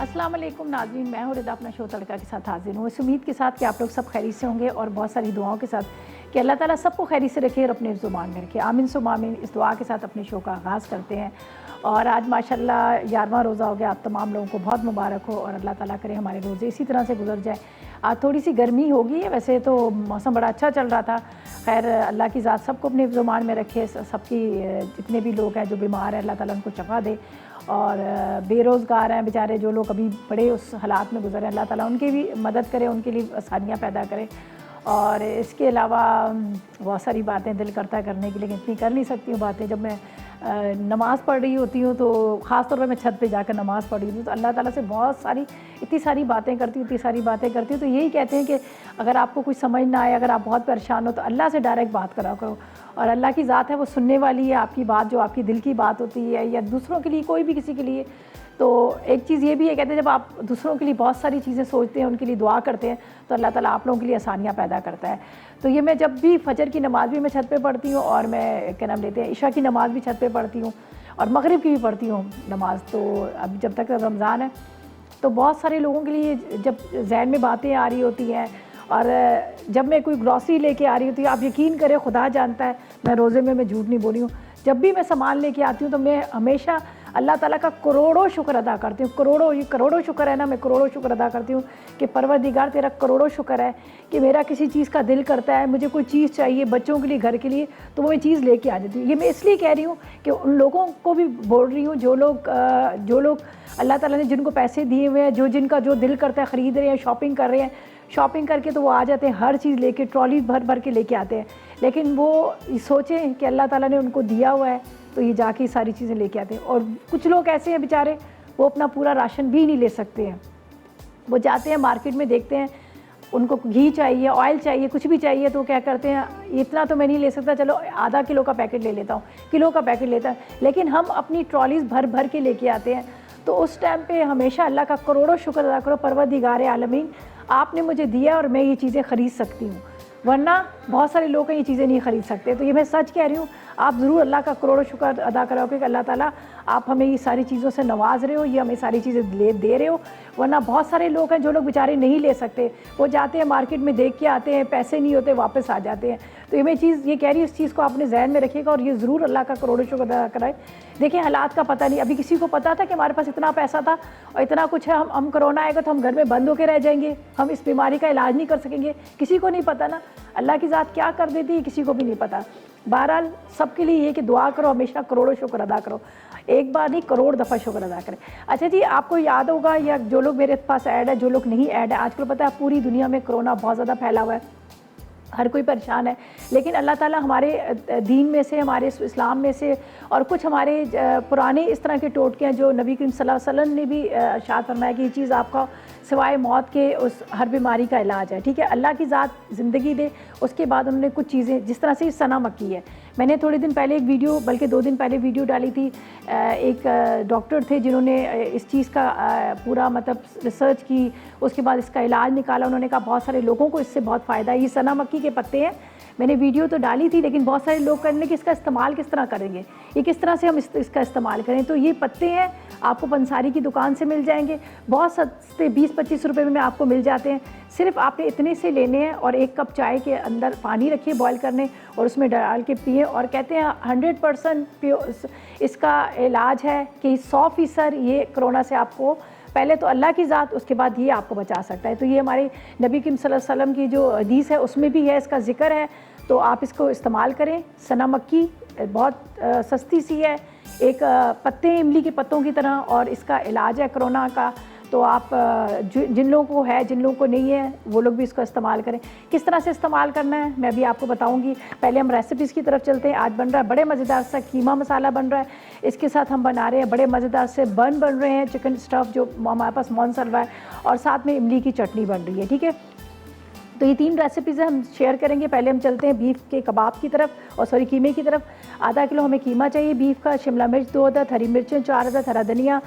अस्सलाम वालेकुम नाज़रीन, मैं हूँ रिदा अपना शो तड़का के साथ हाजिर हूँ। इस उम्मीद के साथ कि आप लोग सब खैरियत से होंगे और बहुत सारी दुआओं के साथ कि अल्लाह ताला सबको खैरियत से रखे और अपने ज़ुबान में रखे। आमीन सुम आमीन। इस दुआ के साथ अपने शो का आगाज़ करते हैं। और आज माशाल्लाह 11वां रोज़ा हो गया। आप तमाम लोगों को बहुत मुबारक हो और अल्लाह ताला करे हमारे रोज़े इसी तरह से गुजर जाए। आज थोड़ी सी गर्मी होगी है, वैसे तो मौसम बड़ा अच्छा चल रहा था। खैर अल्लाह की ज़ात सबको अपने ज़ुबान में रखे, सबकी जितने भी लोग हैं जो बीमार हैं अल्लाह ताला उनको शफ़ा दे, और बेरोज़गार हैं बेचारे जो लोग अभी बड़े उस हालात में गुजरे अल्लाह ताला उनकी भी मदद करे, उनके लिए आसानियाँ पैदा करे। और इसके अलावा बहुत सारी बातें दिल करता है करने की, लेकिन इतनी कर नहीं सकती हूँ बातें। जब मैं नमाज़ पढ़ रही होती हूँ तो ख़ास तौर पे मैं छत पे जाकर नमाज़ पढ़ रही हूँ तो अल्लाह ताला से बहुत सारी इतनी सारी बातें करती हूँ, इतनी सारी बातें करती हूँ। तो यही कहते हैं कि अगर आपको कुछ समझ ना आए, अगर आप बहुत परेशान हो तो अल्लाह से डायरेक्ट बात करा करो, और अल्लाह की ज़ात है वो सुनने वाली है आपकी बात, जो आपकी दिल की बात होती है या दूसरों के लिए, कोई भी किसी के लिए। तो एक चीज़ ये भी है, कहते हैं जब आप दूसरों के लिए बहुत सारी चीज़ें सोचते हैं, उनके लिए दुआ करते हैं तो अल्लाह ताला आप लोगों के लिए आसानियाँ पैदा करता है। तो ये मैं जब भी फजर की नमाज़ भी मैं छत पे पढ़ती हूँ, और मैं क्या नाम लेते हैं इशा की नमाज़ भी छत पे पढ़ती हूँ, और मगरिब की भी पढ़ती हूँ नमाज़। तो अब जब तक रमज़ान है तो बहुत सारे लोगों के लिए जब जहन में बातें आ रही होती हैं, और जब मैं कोई ग्रॉसरी लेके आ रही होती है, आप यकीन करें खुदा जानता है मैं रोज़े में मैं झूठ नहीं बोली हूँ, जब भी मैं सामान लेके आती हूँ तो मैं हमेशा अल्लाह ताला का करोड़ों शुक्र अदा करती हूँ। करोड़ों, ये करोड़ों शुक्र है ना, मैं करोड़ों शुक्र अदा करती हूँ कि परवरदिगार तेरा करोड़ों शुक्र है कि मेरा किसी चीज़ का दिल करता है, मुझे कोई चीज़ चाहिए बच्चों के लिए, घर के लिए, तो वो मैं चीज़ लेके आ जाती हूँ। ये मैं इसलिए कह रही हूँ कि उन लोगों को भी बोल रही हूँ जो लोग अल्लाह ताला ने जिनको पैसे दिए हुए हैं, जिनका जो दिल करता है ख़रीद रहे हैं, शॉपिंग कर रहे हैं, शॉपिंग करके तो वो आ जाते हैं, हर चीज़ लेके ट्रॉली भर भर के लेके आते हैं, लेकिन वो सोचें कि अल्लाह ताला ने उनको दिया हुआ है तो ये जाके सारी चीज़ें लेके आते हैं। और कुछ लोग ऐसे हैं बेचारे वो अपना पूरा राशन भी नहीं ले सकते हैं, वो जाते हैं मार्केट में, देखते हैं उनको घी चाहिए, ऑयल चाहिए, कुछ भी चाहिए, तो क्या करते हैं इतना तो मैं नहीं ले सकता, चलो आधा किलो का पैकेट ले लेता हूँ, किलो का पैकेट लेता है, लेकिन हम अपनी ट्रॉलीज़ भर भर के लेके आते हैं। तो उस टाइम पे हमेशा अल्लाह का करोड़ों शुक्र अदा करो, परवरदिगार आलमीन आपने मुझे दिया और मैं ये चीज़ें ख़रीद सकती हूँ, वरना बहुत सारे लोग ये चीज़ें नहीं ख़रीद सकते। तो ये मैं सच कह रही हूँ, आप ज़रूर अल्लाह का करोड़ों शुक्र अदा करोगे कि अल्लाह ताला आप हमें ये सारी चीज़ों से नवाज़ रहे हो, ये हमें सारी चीज़ें दे रहे हो, वरना बहुत सारे लोग हैं जो लोग बेचारे नहीं ले सकते, वो जाते हैं मार्केट में देख के आते हैं, पैसे नहीं होते वापस आ जाते हैं। तो ये मैं चीज़ ये कह रही हूँ, इस चीज़ को आपने जहन में रखिएगा और ये ज़रूर अल्लाह का करोड़ों शुक्र अदा कराए। देखिए हालात का पता नहीं, अभी किसी को पता था कि हमारे पास इतना पैसा था और इतना कुछ है, हम कोरोना आएगा तो हम घर में बंद होकर रह जाएंगे, हम इस बीमारी का इलाज नहीं कर सकेंगे, किसी को नहीं पता ना, अल्लाह की ज़ात क्या कर देती है किसी को भी नहीं पता। बहरहाल सबके लिए ये कि दुआ करो, हमेशा करोड़ों शुक्र अदा करो, एक बार नहीं करोड़ दफ़ा शुक्र अदा करें। अच्छा जी, आपको याद होगा या जो लोग मेरे पास ऐड है, जो लोग नहीं ऐड है, आजकल पता है पूरी दुनिया में कोरोना बहुत ज़्यादा फैला हुआ है, हर कोई परेशान है, लेकिन अल्लाह ताला हमारे दीन में से, हमारे इस्लाम में से, और कुछ हमारे पुराने इस तरह के टोटके हैं जो नबी करीम सल्लल्लाहु अलैहि वसल्लम ने भी इरशाद फरमाया कि ये चीज़ आपका सिवाय मौत के उस हर बीमारी का इलाज है। ठीक है, अल्लाह की ज़ात ज़िंदगी दे। उसके बाद उन्होंने कुछ चीज़ें, जिस तरह से सना मक्की है, मैंने थोड़े दिन पहले एक वीडियो, बल्कि 2 दिन पहले वीडियो डाली थी, एक डॉक्टर थे जिन्होंने इस चीज़ का पूरा मतलब रिसर्च की, उसके बाद इसका इलाज निकाला, उन्होंने कहा बहुत सारे लोगों को इससे बहुत फ़ायदा है। ये सना मक्की के पत्ते हैं, मैंने वीडियो तो डाली थी, लेकिन बहुत सारे लोग करने कि इसका इस्तेमाल किस तरह करेंगे, ये किस तरह से हम इसका इस्तेमाल करें। तो ये पत्ते हैं, आपको पंसारी की दुकान से मिल जाएंगे, बहुत सस्ते 20-25 रुपए में आपको मिल जाते हैं। सिर्फ आपने इतने से लेने हैं और 1 कप चाय के अंदर पानी रखिए बॉयल करने और उसमें डाल के पिए, और कहते हैं 100% इसका इलाज है कि 100% ये कोरोना से आपको, पहले तो अल्लाह की ज़ात, उसके बाद ये आपको बचा सकता है। तो ये हमारे नबी करीम सल्लल्लाहु अलैहि वसल्लम की जो हदीस है उसमें भी है, इसका ज़िक्र है, तो आप इसको इस्तेमाल करें। सना मक्की बहुत सस्ती सी है, एक पत्ते हैं इमली के पत्तों की तरह, और इसका इलाज है कोरोना का। तो आप जिन लोगों को है, जिन लोगों को नहीं है, वो लोग भी इसको इस्तेमाल करें। किस तरह से इस्तेमाल करना है मैं भी आपको बताऊंगी। पहले हम रेसिपीज़ की तरफ चलते हैं। आज बन रहा है बड़े मज़ेदार सा कीमा मसाला बन रहा है, इसके साथ हम बना रहे हैं बड़े मज़ेदार से बन रहे हैं, चिकन स्टफ़ जो हमारे पास मोनसलवा है, और साथ में इमली की चटनी बन रही है। ठीक है, तो ये 3 रेसिपीज़ हम शेयर करेंगे। पहले हम चलते हैं बीफ के कबाब की तरफ, और सॉरी कीमे की तरफ। आधा किलो हमें कीमा चाहिए बीफ का, शिमला मिर्च 2 अदद, हरी मिर्चें 4 अदद, हरा धनिया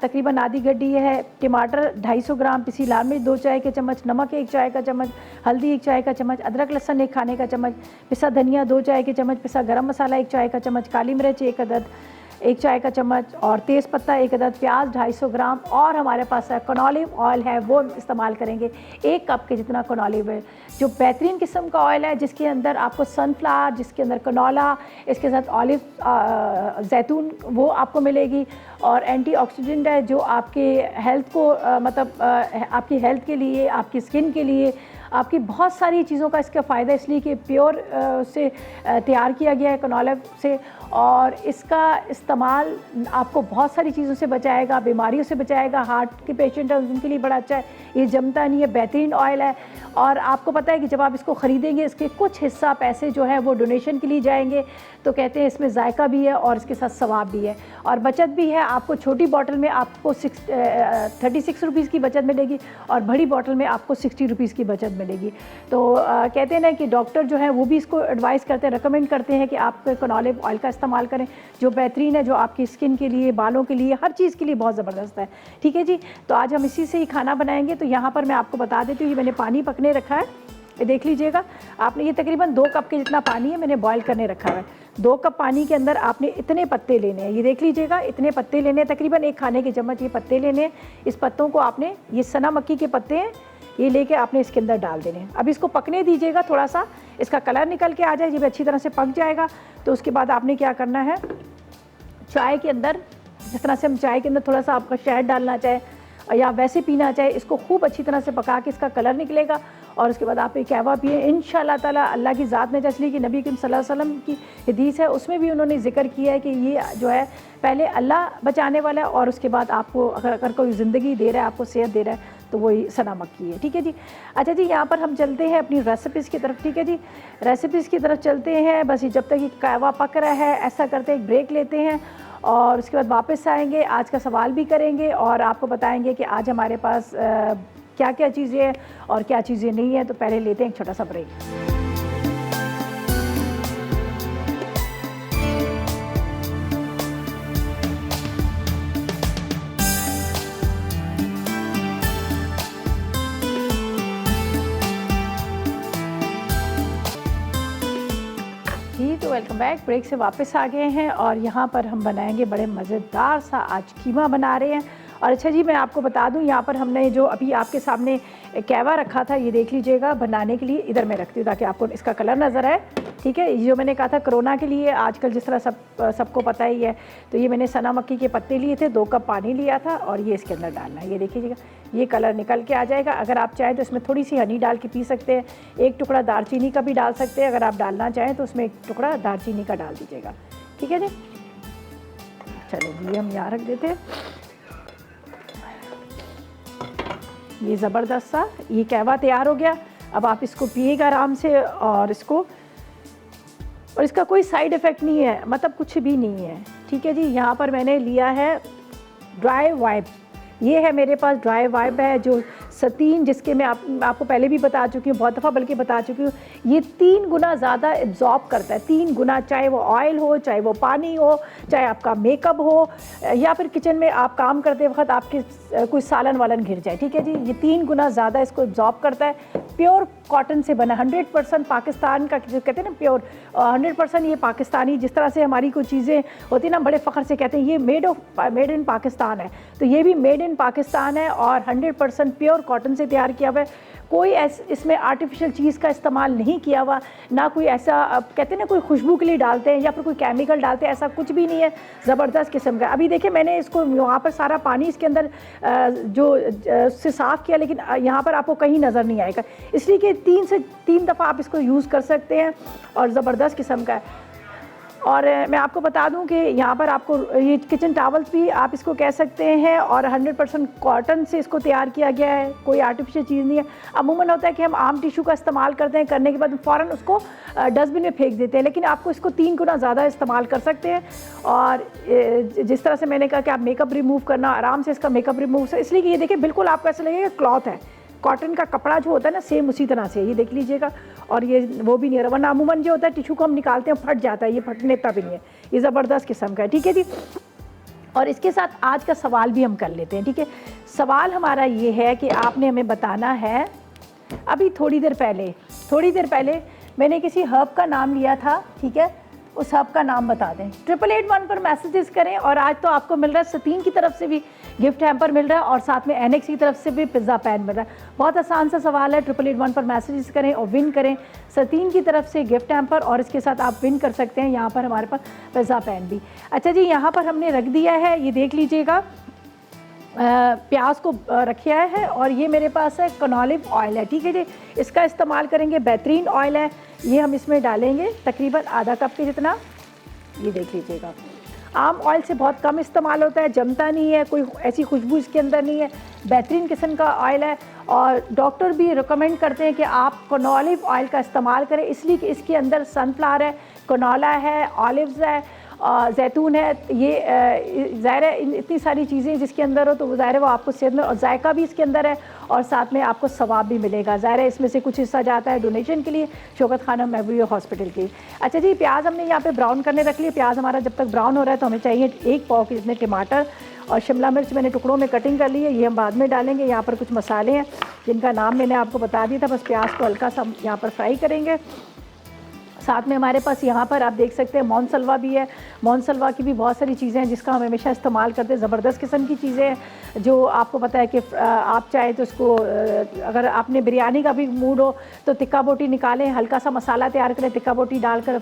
तकरीबन आधी गड्डी है, टमाटर 250 ग्राम, पिसी लाल मिर्च 2 चाय के चम्मच, नमक 1 चाय का चम्मच, हल्दी 1 चाय का चम्मच, अदरक लहसुन 1 खाने का चम्मच, पिसा धनिया 2 चाय के चम्मच, पिसा गरम मसाला 1 चाय का चम्मच, काली मिर्च 1 अदद, 1 चाय का चम्मच, और तेज़ पत्ता 1 अदद, प्याज 250 ग्राम, और हमारे पास कनोलिव ऑयल है वो इस्तेमाल करेंगे 1 कप के जितना कनोलिव ऑयल, जो बेहतरीन किस्म का ऑयल है, जिसके अंदर आपको सनफ्लावर, जिसके अंदर कनोला, इसके साथ ऑलिव जैतून वो आपको मिलेगी, और एंटीऑक्सीडेंट है जो आपके हेल्थ को आपकी हेल्थ के लिए, आपकी स्किन के लिए, आपकी बहुत सारी चीज़ों का इसका फ़ायदा, इसलिए कि प्योर से तैयार किया गया है कनोला से, और इसका इस्तेमाल आपको बहुत सारी चीज़ों से बचाएगा, बीमारियों से बचाएगा। हार्ट के पेशेंट हैं उनके लिए बड़ा अच्छा है, ये जमता नहीं है, बेहतरीन ऑयल है। और आपको पता है कि जब आप इसको ख़रीदेंगे इसके कुछ हिस्सा पैसे जो है वो डोनेशन के लिए जाएंगे, तो कहते हैं इसमें जायका भी है और इसके साथ सवाब भी है और बचत भी है। आपको छोटी बॉटल में आपको 36 रुपीज़ की बचत मिलेगी और बड़ी बॉटल में आपको 60 रुपीज़ की बचत मिलेगी। तो कहते हैं ना कि डॉक्टर जो है वो भी इसको एडवाइस करते हैं, रिकमेंड करते हैं कि आप कनोलिव ऑयल का इस्तेमाल करें, जो बेहतरीन है, जो आपकी स्किन के लिए, बालों के लिए, हर चीज़ के लिए बहुत ज़बरदस्त है। ठीक है जी, तो आज हम इसी से ही खाना बनाएंगे। तो यहाँ पर मैं आपको बता देती हूँ, ये मैंने पानी पकने रखा है, ये देख लीजिएगा आपने, ये तकरीबन 2 कप के जितना पानी है मैंने बॉईल करने रखा है। 2 कप पानी के अंदर आपने इतने पत्ते लेने हैं, ये देख लीजिएगा, इतने पत्ते लेने हैं, तकरीबन 1 खाने के चम्मच ये पत्ते लेने हैं। इस पत्तों को आपने, ये सना मक्की के पत्ते हैं, ये लेके आपने इसके अंदर डाल देने हैं। अब इसको पकने दीजिएगा, थोड़ा सा इसका कलर निकल के आ जाए, जब अच्छी तरह से पक जाएगा तो उसके बाद आपने क्या करना है, चाय के अंदर, जिस तरह से हम चाय के अंदर थोड़ा सा आपका शहद डालना चाहे या वैसे पीना चाहे, इसको खूब अच्छी तरह से पका के इसका कलर निकलेगा और उसके बाद आप ये कहवा पिए इंशाअल्लाह ताला। अल्लाह की ज़ात ने, जैसे कि नबी करीम सल्लल्लाहु अलैहि वसल्लम की हदीस है, उसमें भी उन्होंने जिक्र किया है कि ये जो है पहले अल्लाह बचाने वाला है और उसके बाद आपको अगर कोई ज़िंदगी दे रहा है, आपको सेहत दे रहा है, तो वही सना मक्की है। ठीक है जी, अच्छा जी, यहाँ पर हम चलते हैं अपनी रेसिपीज़ की तरफ। ठीक है जी, रेसिपीज़ की तरफ चलते हैं। बस ये जब तक ये कहवा पक रहा है, ऐसा करते हैं, एक ब्रेक लेते हैं और उसके बाद वापस आएंगे, आज का सवाल भी करेंगे और आपको बताएंगे कि आज हमारे पास क्या क्या चीज़ें हैं और क्या चीज़ें नहीं हैं। तो पहले लेते हैं एक छोटा सा ब्रेक। जी, तो वेलकम बैक, ब्रेक से वापस आ गए हैं और यहाँ पर हम बनाएंगे बड़े मज़ेदार सा आज कीमा बना रहे हैं। और अच्छा जी, मैं आपको बता दूं, यहाँ पर हमने जो अभी आपके सामने कहवा रखा था, ये देख लीजिएगा, बनाने के लिए इधर मैं रखती हूँ ताकि आपको इसका कलर नज़र आए। ठीक है, जो मैंने कहा था कोरोना के लिए, आजकल जिस तरह सबको पता ही है, तो ये मैंने सना मक्की के पत्ते लिए थे, 2 कप पानी लिया था और ये इसके अंदर डालना है। ये देखिएगा, ये कलर निकल के आ जाएगा। अगर आप चाहें तो इसमें थोड़ी सी हनी डाल के पी सकते हैं, 1 टुकड़ा दालचीनी का भी डाल सकते हैं। अगर आप डालना चाहें तो उसमें 1 टुकड़ा दालचीनी का डाल दीजिएगा। ठीक है जी, चलो जी, हम यहाँ रख देते हैं। ये ज़बरदस्त सा ये कहवा तैयार हो गया। अब आप इसको पिएगा आराम से और इसका कोई साइड इफ़ेक्ट नहीं है, मतलब कुछ भी नहीं है। ठीक है जी, यहाँ पर मैंने लिया है ड्राई वाइप, ये है मेरे पास ड्राई वाइप है, जो सतीन, जिसके मैं आपको पहले भी बता चुकी हूँ, बहुत दफ़ा बल्कि बता चुकी हूँ, ये 3 गुना ज़्यादा एब्जॉर्ब करता है, 3 गुना, चाहे वो ऑयल हो, चाहे वो पानी हो, चाहे आपका मेकअप हो या फिर किचन में आप काम करते वक्त आपके कोई सालन वालन घिर जाए। ठीक है जी, ये 3 गुना ज़्यादा इसको एब्जॉर्ब करता है। प्योर कॉटन से बना, 100% पाकिस्तान का, जो कहते हैं ना प्योर, 100% ये पाकिस्तानी, जिस तरह से हमारी कोई चीज़ें होती है ना, बड़े फ़ख्र से कहते हैं ये मेड इन पाकिस्तान है, तो ये भी मेड इन पाकिस्तान है और 100% प्योर कॉटन से तैयार किया हुआ है। कोई इसमें आर्टिफिशियल चीज़ का इस्तेमाल नहीं किया हुआ, ना कोई ऐसा कहते हैं ना कोई खुशबू के लिए डालते हैं या फिर कोई केमिकल डालते हैं, ऐसा कुछ भी नहीं है। ज़बरदस्त किस्म का। अभी देखिए, मैंने इसको वहाँ पर सारा पानी इसके अंदर जो से साफ़ किया, लेकिन यहाँ पर आपको कहीं नज़र नहीं आएगा, इसलिए कि 3 दफ़ा आप इसको यूज़ कर सकते हैं और ज़बरदस्त किस्म का है। और मैं आपको बता दूं कि यहाँ पर आपको ये किचन टॉवल्स भी आप इसको कह सकते हैं और 100% कॉटन से इसको तैयार किया गया है, कोई आर्टिफिशियल चीज़ नहीं है। अमूमन होता है कि हम आम टिशू का इस्तेमाल करते हैं, करने के बाद फ़ौरन उसको डस्टबिन में फेंक देते हैं, लेकिन आपको इसको 3 गुना ज़्यादा इस्तेमाल कर सकते हैं। और जिस तरह से मैंने कहा कि आप मेकअप रिमूव करना, आराम से इसका मेकअप रिमूव, इसलिए कि ये देखिए बिल्कुल आपको ऐसा लगेगा क्लॉथ है, कॉटन का कपड़ा जो होता है ना, सेम उसी तरह से, ये देख लीजिएगा। और ये वो भी नहीं है, वरना अमूमन जो होता है टिशू को हम निकालते हैं फट जाता है, ये फटने का भी नहीं है, ये ज़बरदस्त किस्म का है। ठीक है जी, और इसके साथ आज का सवाल भी हम कर लेते हैं। ठीक है, सवाल हमारा ये है कि आपने हमें बताना है, अभी थोड़ी देर पहले मैंने किसी हर्ब का नाम लिया था, ठीक है, उस हब का नाम बता दें। 8881 पर मैसेजेस करें। और आज तो आपको मिल रहा है सतीन की तरफ से भी गिफ्ट हैम्पर मिल रहा है और साथ में एनेक्स की तरफ से भी पिज़्ज़ा पैन मिल रहा है। बहुत आसान सा सवाल है, 8881 पर मैसेजेस करें और विन करें सतीन की तरफ से गिफ्ट हैम्पर, और इसके साथ आप विन कर सकते हैं यहाँ पर हमारे पास पिज़्ज़ा पैन भी। अच्छा जी, यहाँ पर हमने रख दिया है, ये देख लीजिएगा, प्याज को रखा है और ये मेरे पास है कनॉलिव ऑयल है, ठीक है जी। इसका इस्तेमाल करेंगे, बेहतरीन ऑयल है, ये हम इसमें डालेंगे तकरीबन आधा कप के जितना। ये देख लीजिएगा, आम ऑयल से बहुत कम इस्तेमाल होता है, जमता नहीं है, कोई ऐसी खुशबू इसके अंदर नहीं है, बेहतरीन किस्म का ऑयल है। और डॉक्टर भी रिकमेंड करते हैं कि आप कनॉलिव ऑयल का इस्तेमाल करें, इसलिए कि इसके अंदर सनफ्लावर है, कनोला है, ऑलिव्स है, जैतून है। ये ज़ाहिर है इतनी सारी चीज़ें जिसके अंदर हो तो ज़ाहिर है वो आपको सेहत में, और जायका भी इसके अंदर है और साथ में आपको सवाब भी मिलेगा। ज़ाहिर है इसमें से कुछ हिस्सा जाता है डोनेशन के लिए, शौकत खानम मेमोरियल हॉस्पिटल की। अच्छा जी, प्याज हमने यहाँ पे ब्राउन करने रख लिया। प्याज हमारा जब तक ब्राउन हो रहा है तो हमें चाहिए 1 पाव के जितने टमाटर, और शिमला मिर्च मैंने टुकड़ों में कटिंग कर ली है, ये हम बाद में डालेंगे। यहाँ पर कुछ मसाले हैं जिनका नाम मैंने आपको बता दिया था, बस प्याज को हल्का सा यहाँ पर फ्राई करेंगे। साथ में हमारे पास यहाँ पर आप देख सकते हैं मौन सलवा भी है। मौन सलवा की भी बहुत सारी चीज़ें हैं जिसका हम हमेशा इस्तेमाल करते हैं, ज़बरदस्त किस्म की चीज़ें हैं जो आपको पता है कि आप चाहे तो उसको, अगर आपने बिरयानी का भी मूड हो तो टिक्का बोटी निकालें, हल्का सा मसाला तैयार करें, टिक्का बोटी डालकर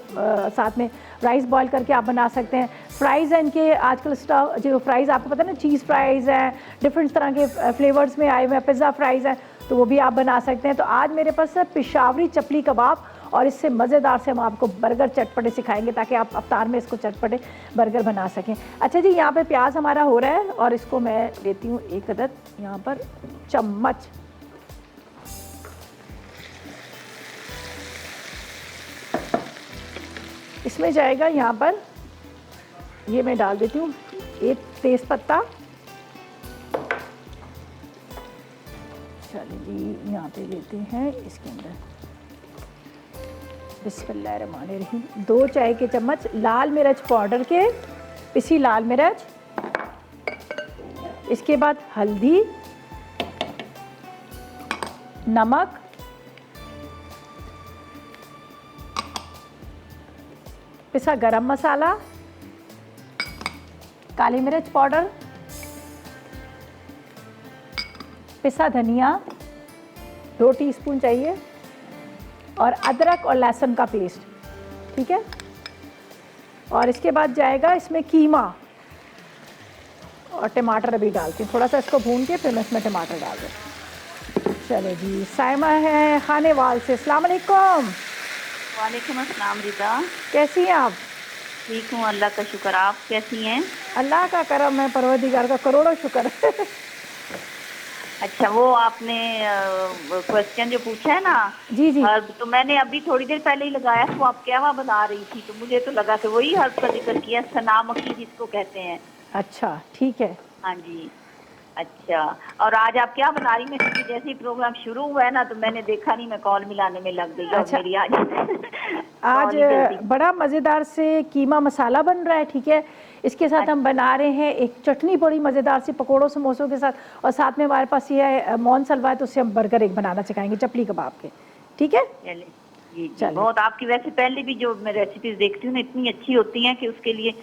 साथ में राइस बॉयल करके आप बना सकते हैं। फ्राइज़ हैं इनके आजकल स्टफ, जो फ्राइज़ आपको पता है ना, चीज़ फ्राइज़ हैं, डिफरेंट तरह के फ्लेवर्स में आए हुए हैं, पिज़्ज़ा फ्राइज़ हैं, तो वो भी आप बना सकते हैं। तो आज मेरे पास है पेशावरी चपली कबाब, और इससे मज़ेदार से हम आपको बर्गर चटपटे सिखाएंगे ताकि आप अफ्तार में इसको चटपटे बर्गर बना सकें। अच्छा जी, यहाँ पे प्याज हमारा हो रहा है और इसको मैं लेती हूँ एक अदद यहाँ पर चम्मच। इसमें जाएगा यहाँ पर, ये मैं डाल देती हूँ 1 तेज़ पत्ता। चलिए जी, यहाँ पे लेते हैं इसके अंदर बिस्मिल्लाहिर्रहमानिर्रहीम 2 चाय के चम्मच लाल मिर्च पाउडर के, पिसी लाल मिर्च। इसके बाद हल्दी, नमक, पिसा गरम मसाला, काली मिर्च पाउडर, पिसा धनिया 2 टीस्पून चाहिए, और अदरक और लहसुन का पेस्ट, ठीक है। और इसके बाद जाएगा इसमें कीमा और टमाटर अभी डालती हूँ, थोड़ा सा इसको भून के फिर मैं इसमें टमाटर डाल दूँ। चले जी, साइमा है खानेवाल से, अस्सलाम वालेकुम। वालेकुम अस्सलाम रिदा, कैसी हैं आप? ठीक हूँ, अल्लाह का शुक्र। आप कैसी हैं? अल्लाह का करम है, परवरदिगार का करोड़ों शुक्र। अच्छा, वो आपने क्वेश्चन जो पूछा है ना, जी जी, हर्ब, तो मैंने अभी थोड़ी देर पहले ही लगाया, तो आप क्या बता रही थी, तो मुझे तो लगा कि वही हर्ब का जिक्र किया, सना मक्खी जिसको कहते हैं। अच्छा ठीक है। हाँ जी, अच्छा। और आज आप क्या बना रही? मैं जैसे ही प्रोग्राम शुरू हुआ है ना तो मैंने देखा नहीं, मैं कॉल मिलाने में लग गई। अच्छा, मेरी आज बड़ा मज़ेदार से कीमा मसाला बन रहा है, ठीक है। इसके साथ हम बना रहे हैं एक चटनी बड़ी मज़ेदार सी पकोड़ों समोसों के साथ, और साथ में हमारे पास ये है मौन सलवा है, तो उससे हम बर्गर एक बनाना सिखाएंगे चपली कबाब के, ठीक है। जी, बहुत आपकी वैसे पहले भी जो मैं रेसिपीज देखती हूँ ना इतनी अच्छी होती हैं कि उसके लिए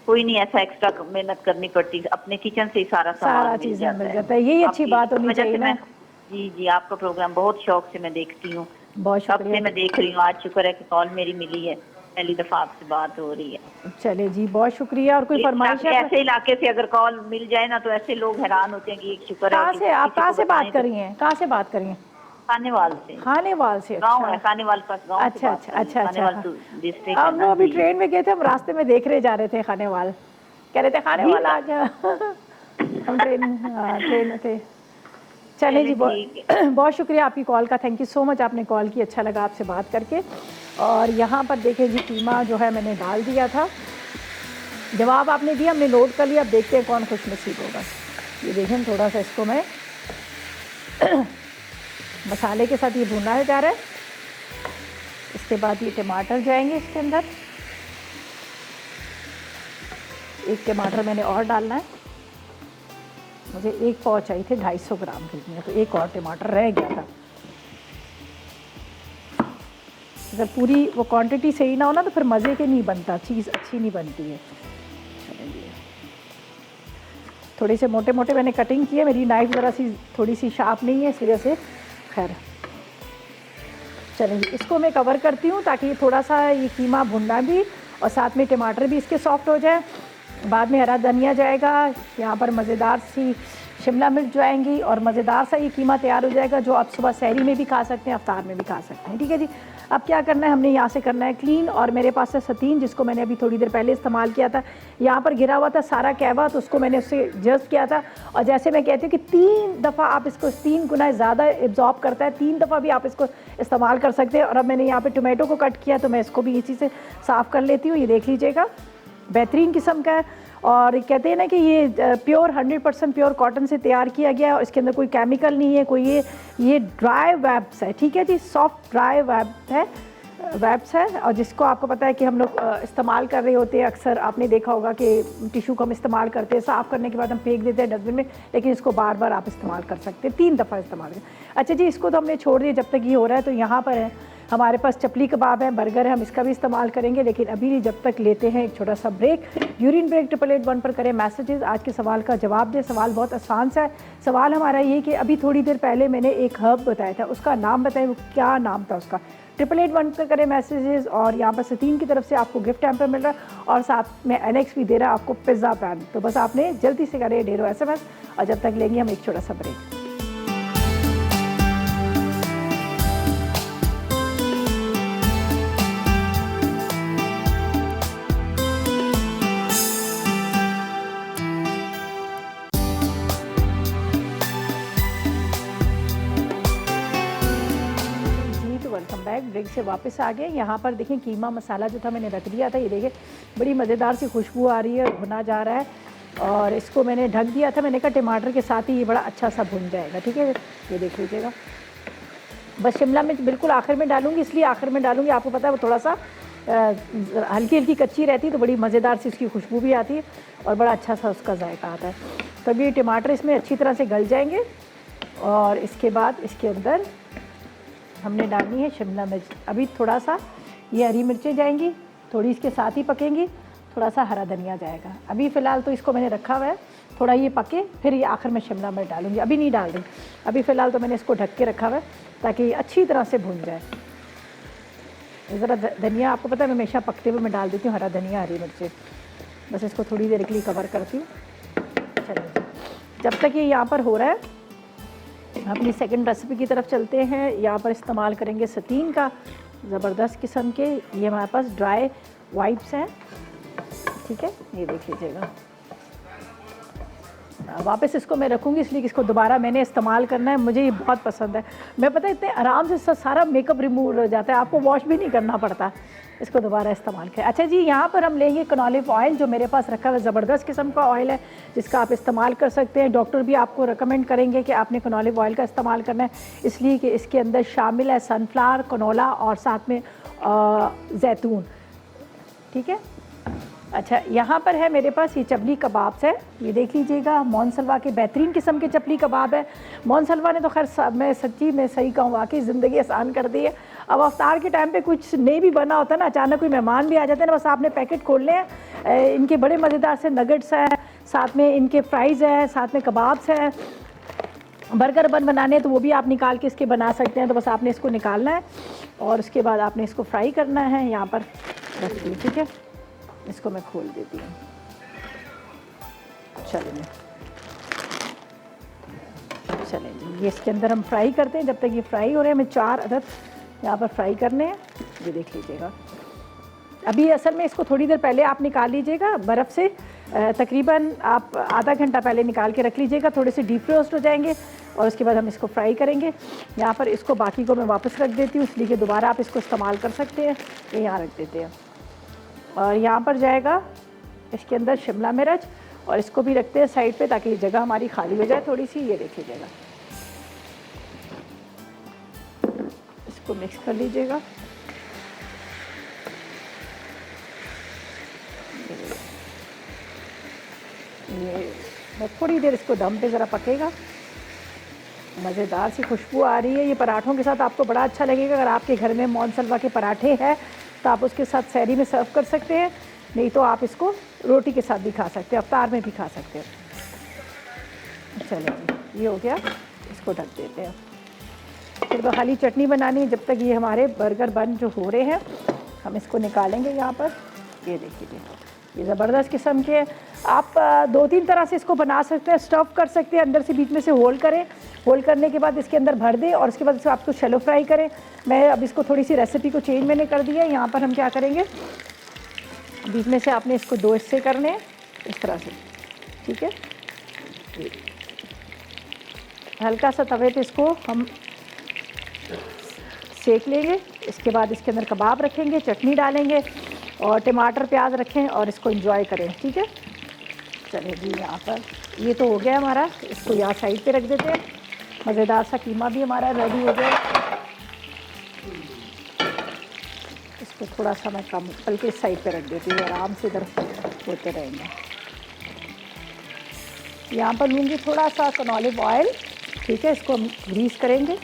कोई नहीं ऐसा एक्स्ट्रा मेहनत करनी पड़ती, अपने किचन से ही सारा चीज़ मिल जाता है। यही अच्छी बात होनी चाहिए ना। जी जी, आपका प्रोग्राम बहुत शौक से मैं देखती हूँ, बहुत शुक्रिया। मैं देख रही हूँ, आज शुक्र है कि कॉल मेरी मिली है, पहली दफा आपसे बात हो रही है। चले जी, बहुत शुक्रिया। और कोई फरमाइश है? ऐसे इलाके से अगर कॉल मिल जाए ना तो ऐसे लोग हैरान होते हैं कि एक शुक्र है। कहाँ से आप, कहाँ से बात कर रही हैं? कहाँ से बात कर रही हैं? खानेवाल से। खानेवाल से? गाँव है खानेवाल पास, गाँव। अच्छा अच्छा अच्छा अच्छा। डिस्ट्रिक्ट। हम लोग अभी ट्रेन में गए थे, हम रास्ते में देख रहे जा रहे थे खानेवाल, कह रहे थे खानेवाल आ गया। हम ट्रेन में थे। चले जी, बहुत शुक्रिया आपकी कॉल का, थैंक यू सो मच, आपने कॉल की, अच्छा लगा आपसे बात करके। और यहाँ पर देखें जी, कीमा जो है मैंने डाल दिया था, जवाब आपने दिया, हमने नोट कर लिया, अब देखते हैं कौन खुश नसीब होगा। ये देखें, थोड़ा सा इसको मैं मसाले के साथ ये भुना जा रहा है। इसके बाद ये टमाटर जाएंगे इसके अंदर, एक टमाटर मैंने और डालना है, मुझे 1 पाव चाहिए थे 250 ग्राम के लिए, तो एक और टमाटर रह गया था, अगर पूरी वो क्वांटिटी सही ना हो ना तो फिर मज़े के नहीं बनता, चीज़ अच्छी नहीं बनती है। चलिए थोड़े से मोटे मोटे मैंने कटिंग की है, मेरी नाइफ ज़रा सी थोड़ी सी शार्प नहीं है इस वजह से। खैर चलेंगे, इसको मैं कवर करती हूँ ताकि थोड़ा सा ये कीमा भुनना भी और साथ में टमाटर भी इसके सॉफ्ट हो जाए। बाद में हरा धनिया जाएगा, यहाँ पर मज़ेदार सी शिमला मिर्च जाएंगी और मज़ेदार सा ये कीमा तैयार हो जाएगा जो आप सुबह सहरी में भी खा सकते हैं, अफ्तार में भी खा सकते हैं। ठीक है जी। अब क्या करना है, हमने यहाँ से करना है क्लीन, और मेरे पास है सतीन जिसको मैंने अभी थोड़ी देर पहले इस्तेमाल किया था। यहाँ पर गिरा हुआ था सारा कहवा, तो उसको मैंने उससे जस्ट किया था। और जैसे मैं कहती हूँ कि 3 दफ़ा आप इसको 3 गुना ज़्यादा एब्जॉर्ब करता है, 3 दफ़ा भी आप इसको इस्तेमाल कर सकते हैं। और अब मैंने यहाँ पर टोमेटो को कट किया तो मैं इसको भी इसी से साफ़ कर लेती हूँ। ये देख लीजिएगा बेहतरीन किस्म का है, और कहते हैं ना कि ये प्योर 100% प्योर कॉटन से तैयार किया गया है और इसके अंदर कोई केमिकल नहीं है, कोई ये ड्राई वेब्स है। ठीक है जी, सॉफ्ट ड्राई वेब्स है और जिसको आपको पता है कि हम लोग इस्तेमाल कर रहे होते हैं। अक्सर आपने देखा होगा कि टिशू को हम इस्तेमाल करते हैं, साफ़ करने के बाद हम फेंक देते हैं डस्टबिन में, लेकिन इसको बार बार आप इस्तेमाल कर सकते हैं, 3 दफ़ा इस्तेमाल करें। अच्छा जी, इसको तो हमने छोड़ दिया जब तक ये हो रहा है। तो यहाँ पर है हमारे पास चपली कबाब है, बर्गर है, हम इसका भी इस्तेमाल करेंगे, लेकिन अभी जब तक लेते हैं एक छोटा सा ब्रेक। यूरिन ब्रेक 888 पर करें मैसेजेस, आज के सवाल का जवाब दें। सवाल बहुत आसान सा है। सवाल हमारा ये कि अभी थोड़ी देर पहले मैंने एक हर्ब बताया था, उसका नाम बताएं, वो क्या नाम था उसका। 888 पर करें मैसेजेस। और यहाँ पर सतीन की तरफ से आपको गिफ्ट हैम्पर मिल रहा है और साथ में एलेक्स भी दे रहा है आपको पिज़्ज़ा पैन। तो बस आपने जल्दी से करें ढेरों SMS, और जब तक लेंगे हम एक छोटा सा ब्रेक। ब्रेक से वापस आ गए। यहाँ पर देखें कीमा मसाला जो था मैंने रख दिया था, ये देखें बड़ी मज़ेदार सी खुशबू आ रही है, भुना जा रहा है। और इसको मैंने ढक दिया था, मैंने कहा टमाटर के साथ ही ये बड़ा अच्छा सा भुन जाएगा। ठीक है, ये देख लीजिएगा। बस शिमला मिर्च बिल्कुल आखिर में डालूंगी, इसलिए आखिर में डालूंगी, आपको पता है वो थोड़ा सा हल्की हल्की कच्ची रहती है तो बड़ी मज़ेदार सी इसकी खुशबू भी आती है और बड़ा अच्छा सा उसका जायका आता है। तब ये टमाटर इसमें अच्छी तरह से गल जाएंगे और इसके बाद इसके अंदर हमने डालनी है शिमला मिर्च। अभी थोड़ा सा ये हरी मिर्चें जाएंगी, थोड़ी इसके साथ ही पकेंगी, थोड़ा सा हरा धनिया जाएगा। अभी फ़िलहाल तो इसको मैंने रखा हुआ है, थोड़ा ये पके फिर ये आखिर में शिमला मिर्च डालूंगी, अभी नहीं डाल रही। अभी फ़िलहाल तो मैंने इसको ढक के रखा हुआ है ताकि अच्छी तरह से भुन जाए। ज़रा धनिया आपको पता है मैं हमेशा पकते हुए मैं डाल देती हूँ, हरा धनिया हरी मिर्चें। बस इसको थोड़ी देर के लिए कवर करती हूँ। चलिए जब तक ये यहाँ पर हो रहा है अपनी सेकंड रेसिपी की तरफ चलते हैं। यहाँ पर इस्तेमाल करेंगे सतीन का ज़बरदस्त किस्म के, ये हमारे पास ड्राई वाइप्स हैं। ठीक है, ये देख लीजिएगा। वापस इसको मैं रखूँगी इसलिए कि इसको दोबारा मैंने इस्तेमाल करना है, मुझे ये बहुत पसंद है। मैं पता है इतने आराम से सारा मेकअप रिमूव हो जाता है, आपको वॉश भी नहीं करना पड़ता, इसको दोबारा इस्तेमाल करें। अच्छा जी, यहाँ पर हम लेंगे कनोलिव ऑयल जो मेरे पास रखा हुआ है, ज़बरदस्त किस्म का ऑयल है जिसका आप इस्तेमाल कर सकते हैं। डॉक्टर भी आपको रिकमेंड करेंगे कि आपने कनोलिव ऑयल का इस्तेमाल करना है, इसलिए कि इसके अंदर शामिल है सनफ्लावर, कनोला और साथ में जैतून। ठीक है। अच्छा, यहाँ पर है मेरे पास ये चपली कबाब्स है, ये देख लीजिएगा। मोनसलवा के बेहतरीन किस्म के चपली कबाब है। मोनसलवा ने तो खैर मैं सच्ची में सही कहूँ वाकई ज़िंदगी आसान कर दी है। अब अफ्तार के टाइम पे कुछ नहीं भी बना होता ना, अचानक कोई मेहमान भी आ जाते हैं ना, बस आपने पैकेट खोलने हैं। इनके बड़े मज़ेदार से नगेट्स हैं, साथ में इनके फ्राइज़ हैं, साथ में कबाब्स हैं। बर्गर बन बनाने तो वो भी आप निकाल के इसके बना सकते हैं। तो बस आपने इसको निकालना है और उसके बाद आपने इसको फ्राई करना है। यहाँ पर रखिए, ठीक है, इसको मैं खोल देती हूँ। चलिए जी, ये इसके अंदर हम फ्राई करते हैं। जब तक ये फ्राई हो रहे हैं, हमें 4 अदद यहाँ पर फ्राई करने हैं। ये देख लीजिएगा। अभी असल में इसको थोड़ी देर पहले आप निकाल लीजिएगा बर्फ़ से, तकरीबन आप आधा घंटा पहले निकाल के रख लीजिएगा, थोड़े से डीप रोस्ट हो जाएंगे और उसके बाद हम इसको फ्राई करेंगे। यहाँ पर इसको बाकी को मैं वापस रख देती हूँ, इसलिए कि दोबारा आप इसको इस्तेमाल कर सकते हैं। ये यहाँ रख देते हैं और यहाँ पर जाएगा इसके अंदर शिमला मिर्च और इसको भी रखते हैं साइड पे ताकि जगह हमारी खाली हो जाए थोड़ी सी। ये देख लीजिएगा, इसको मिक्स कर लीजिएगा। ये थोड़ी देर इसको दम पे ज़रा पकेगा मज़ेदार सी खुशबू आ रही है। ये पराठों के साथ आपको बड़ा अच्छा लगेगा। अगर आपके घर में मोहन सलवा के पराठे हैं तो आप उसके साथ सहरी में सर्व कर सकते हैं, नहीं तो आप इसको रोटी के साथ भी खा सकते हैं, अफ्तार में भी खा सकते हैं। चलो जी, ये हो गया, इसको ढक देते हैं। फिर खाली चटनी बनानी है। जब तक ये हमारे बर्गर बन जो हो रहे हैं, हम इसको निकालेंगे यहाँ पर। ये देखिए, ये ज़बरदस्त किस्म के हैं। आप 2-3 तरह से इसको बना सकते हैं। स्टफ़ कर सकते हैं, अंदर से बीच में से होल करें, होल करने के बाद इसके अंदर भर दें और उसके बाद इसको आपको शैलो फ्राई करें। मैं अब इसको थोड़ी सी रेसिपी को चेंज मैंने कर दिया है। यहाँ पर हम क्या करेंगे, बीच में से आपने इसको 2 हिस्से करने हैं इस तरह से, ठीक है। हल्का सा तवे पे इसको हम सेक लेंगे। इसके बाद इसके अंदर कबाब रखेंगे, चटनी डालेंगे और टमाटर प्याज रखें और इसको एंजॉय करें, ठीक है। चलिए जी, यहाँ पर ये तो हो गया हमारा। इसको यहाँ साइड पे रख देते हैं। मज़ेदार सा कीमा भी हमारा रेडी हो गया। इसको थोड़ा सा मैं कम बल्कि इस साइड पे रख देती हूँ, आराम से इधर होते रहेंगे। यहाँ पर लूँगी थोड़ा सा कनॉलिव ऑयल, ठीक है। इसको हम ग्रीस करेंगे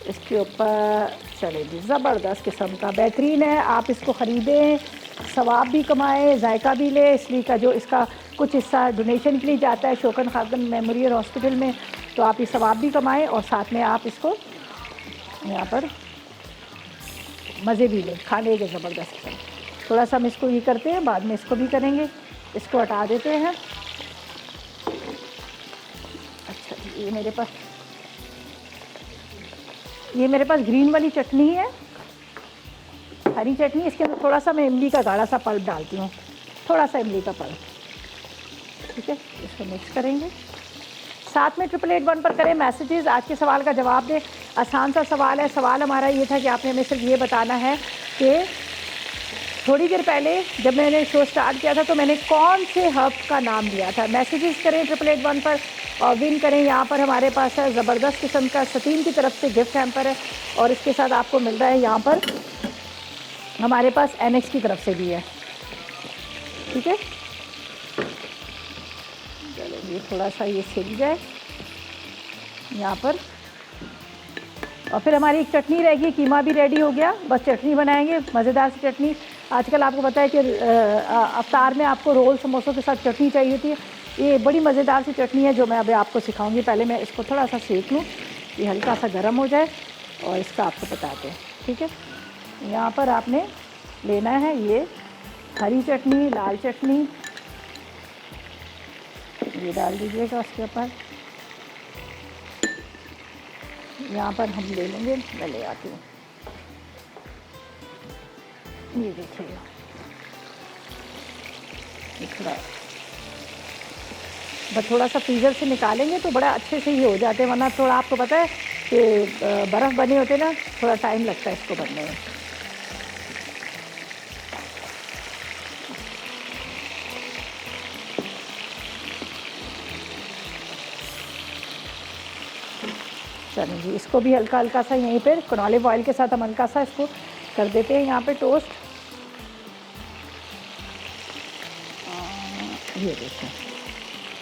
इसके ऊपर। चले जी, ज़बरदस्त किस्म का बेहतरीन है। आप इसको ख़रीदें, सवाब भी कमाएँ, जायका भी ले। इसलिए का जो इसका कुछ हिस्सा डोनेशन के लिए जाता है शौकन खातून मेमोरियल हॉस्पिटल में, तो आप ये सवाब भी कमाएँ और साथ में आप इसको यहाँ पर मज़े भी लें, खाने के ज़बरदस्त किस्म। थोड़ा सा हम इसको ये करते हैं, बाद में इसको भी करेंगे। इसको हटा देते हैं। अच्छा, ये मेरे पास ग्रीन वाली चटनी है, हरी चटनी। इसके अंदर थोड़ा सा मैं इमली का गाढ़ा सा पल्प डालती हूँ, थोड़ा सा इमली का पल्प, ठीक है। इसको मिक्स करेंगे। साथ में 888 पर करें मैसेजेस। आज के सवाल का जवाब दें। आसान सा सवाल है। सवाल हमारा ये था कि आपने हमें सिर्फ ये बताना है कि थोड़ी देर पहले जब मैंने शो स्टार्ट किया था तो मैंने कौन से हर्ब का नाम दिया था। मैसेजेस करें 888 पर और विन करें। यहाँ पर हमारे पास है ज़बरदस्त किस्म का सतीन की तरफ से गिफ्ट हैम्पर है और इसके साथ आपको मिल रहा है यहाँ पर हमारे पास NX की तरफ से भी है, ठीक है। चलो ये थोड़ा सा ये सिक जाए यहाँ पर। और फिर हमारी एक चटनी रहेगी, कीमा भी रेडी हो गया। बस चटनी बनाएंगे, मज़ेदार सी चटनी। आजकल आपको पता है कि अफ्तार में आपको रोल समोसों के साथ चटनी चाहिए होती है। ये बड़ी मज़ेदार सी चटनी है जो मैं अभी आपको सिखाऊंगी। पहले मैं इसको थोड़ा सा सेक लूँ, ये हल्का सा गर्म हो जाए और इसका आपको बताते हैं, ठीक है। यहाँ पर आपने लेना है ये हरी चटनी, लाल चटनी, ये डाल दीजिएगा उसके ऊपर। यहाँ पर हम ले लेंगे, मैं ले आती हूँ, ये देखिएगा। थोड़ा सा फ्रीज़र से निकालेंगे तो बड़ा अच्छे से ये हो जाते हैं, वरना थोड़ा आपको पता है कि बर्फ़ बने होते हैं ना, थोड़ा टाइम लगता है इसको बनने में। चलिए जी, इसको भी हल्का हल्का सा यहीं पर कनॉलिव ऑयल के साथ हम हल्का सा इसको कर देते हैं यहाँ पे टोस्ट। ये देखें,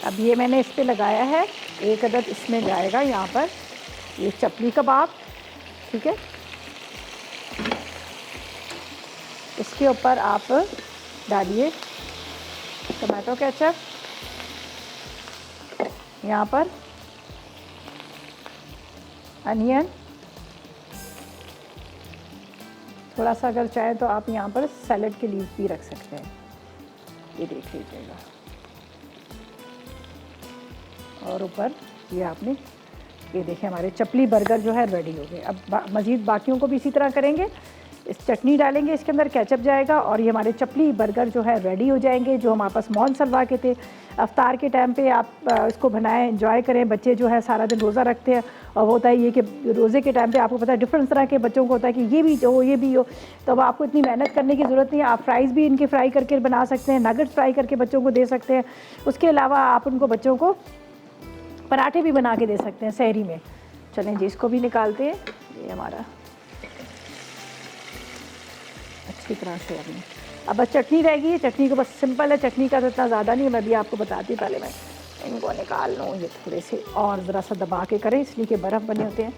अब ये मैंने इस पे लगाया है, एक अदद इसमें जाएगा यहाँ पर ये चपली कबाब, ठीक है। इसके ऊपर आप डालिए टमाटो केचप, यहाँ पर अनियन, थोड़ा सा अगर चाहें तो आप यहाँ पर सैलड के लीव्स भी रख सकते हैं, ये देख लीजिएगा। और ऊपर ये आपने ये देखें हमारे चपली बर्गर जो है रेडी हो गए। अब मज़ीद बाकियों को भी इसी तरह करेंगे। इस चटनी डालेंगे, इसके अंदर केचप जाएगा और ये हमारे चपली बर्गर जो है रेडी हो जाएंगे, जो हमारे पास मोहन सलवा के थे। अफ्तार के टाइम पे आप इसको बनाएं, एंजॉय करें। बच्चे जो है सारा दिन रोज़ा रखते हैं और होता है ये कि रोज़े के टाइम पे आपको पता है डिफरेंट तरह के बच्चों को होता है कि ये भी हो ये भी हो, तो अब आपको इतनी मेहनत करने की ज़रूरत नहीं है। आप फ्राइज़ भी इनके फ्राई करके बना सकते हैं, नगेट्स फ्राई करके बच्चों को दे सकते हैं। उसके अलावा आप उनको बच्चों को पराठे भी बना के दे सकते हैं सहरी में। चलें जी, इसको भी निकालते हैं। ये हमारा अच्छी तरह से अब बस चटनी रहेगी। चटनी को बस सिंपल है, चटनी का तो इतना ज़्यादा नहीं है, मैं भी आपको बताती हूँ। पहले मैं इनको निकाल लूँ। ये थोड़े से और ज़रा सा दबा के करें इसलिए कि बर्फ़ बने होते हैं।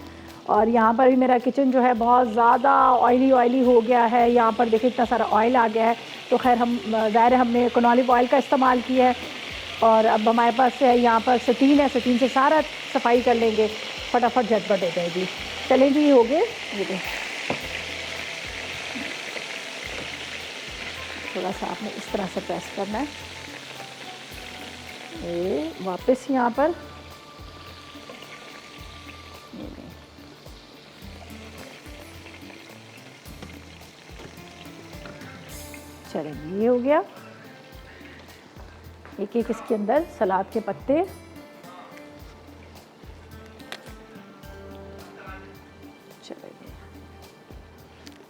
और यहाँ पर भी मेरा किचन जो है बहुत ज़्यादा ऑयली हो गया है। यहाँ पर देखिए इतना सारा ऑयल आ गया है। तो खैर हम ज़ाहिर है हमने कनॉलिव ऑयल का इस्तेमाल किया है। और अब हमारे पास है यहाँ पर सटीन है, सटीन से सारा सफाई कर लेंगे, फटाफट झटपट होते हैं जी। चलें जी, ये हो गए। ये देखें, थोड़ा सा आपने इस तरह से प्रेस करना है। ये वापस यहाँ पर चलिए, ये हो गया। एक एक इसके अंदर सलाद के पत्ते,